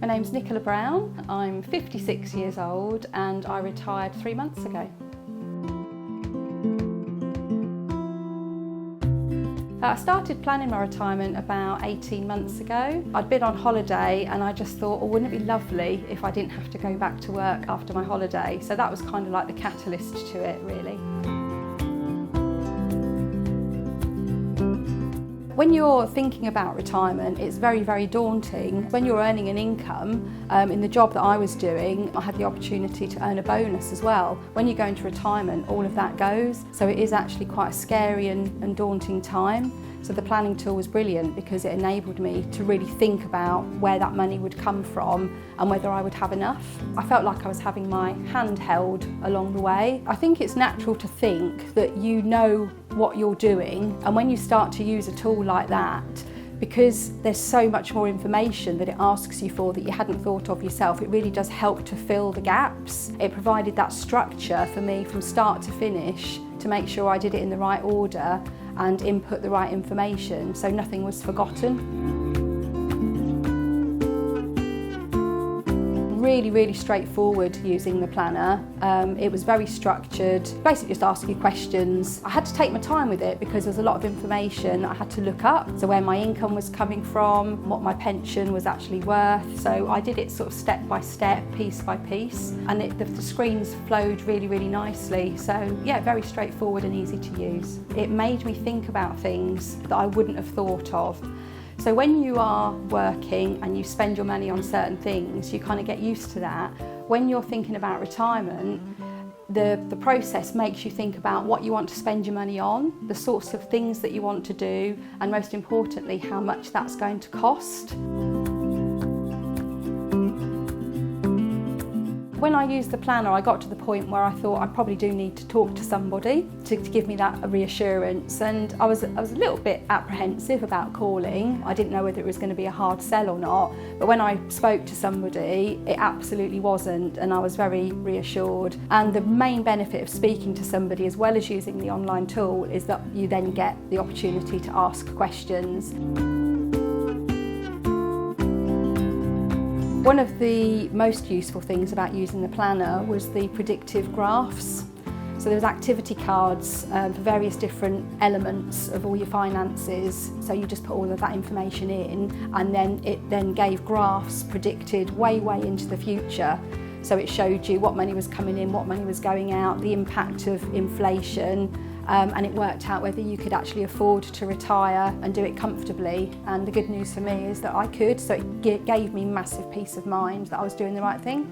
My name's Nicola Brown, I'm 56 years old and I retired 3 months ago. I started planning my retirement about 18 months ago. I'd been on holiday and I just thought, oh, wouldn't it be lovely if I didn't have to go back to work after my holiday? So that was kind of like the catalyst to it, really. When you're thinking about retirement, it's very, very daunting. When you're earning an income, in the job that I was doing, I had the opportunity to earn a bonus as well. When you go into retirement, all of that goes. So it is actually quite a scary and daunting time. So the planning tool was brilliant because it enabled me to really think about where that money would come from and whether I would have enough. I felt like I was having my hand held along the way. I think it's natural to think that you know what you're doing, and when you start to use a tool like that, because there's so much more information that it asks you for that you hadn't thought of yourself, it really does help to fill the gaps. It provided that structure for me from start to finish to make sure I did it in the right order and input the right information, so nothing was forgotten. Really, really straightforward using the planner. It was very structured, basically just ask you questions. I had to take my time with it because there's a lot of information I had to look up. So where my income was coming from, what my pension was actually worth. So I did it sort of step by step, piece by piece, and the screens flowed really, really nicely. So yeah, very straightforward and easy to use. It made me think about things that I wouldn't have thought of. So when you are working and you spend your money on certain things, you kind of get used to that. When you're thinking about retirement, the process makes you think about what you want to spend your money on, the sorts of things that you want to do, and most importantly, how much that's going to cost. When I used the planner, I got to the point where I thought I probably do need to talk to somebody to give me that reassurance, and I was a little bit apprehensive about calling. I didn't know whether it was going to be a hard sell or not, but when I spoke to somebody, it absolutely wasn't, and I was very reassured. And the main benefit of speaking to somebody as well as using the online tool is that you then get the opportunity to ask questions. One of the most useful things about using the planner was the predictive graphs. So there was activity cards for various different elements of all your finances. So you just put all of that information in, and then it then gave graphs predicted way into the future. So it showed you what money was coming in, what money was going out, the impact of inflation, and it worked out whether you could actually afford to retire and do it comfortably. And the good news for me is that I could, so it gave me massive peace of mind that I was doing the right thing.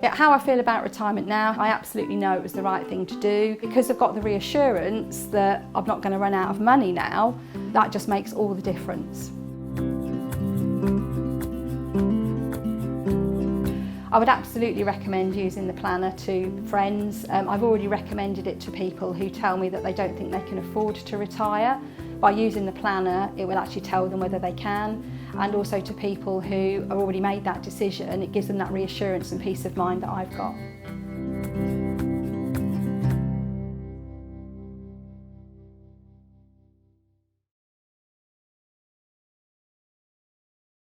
Yeah, how I feel about retirement now, I absolutely know it was the right thing to do. Because I've got the reassurance that I'm not going to run out of money now, that just makes all the difference. I would absolutely recommend using the planner to friends. I've already recommended it to people who tell me that they don't think they can afford to retire. By using the planner, it will actually tell them whether they can, and also to people who have already made that decision, it gives them that reassurance and peace of mind that I've got.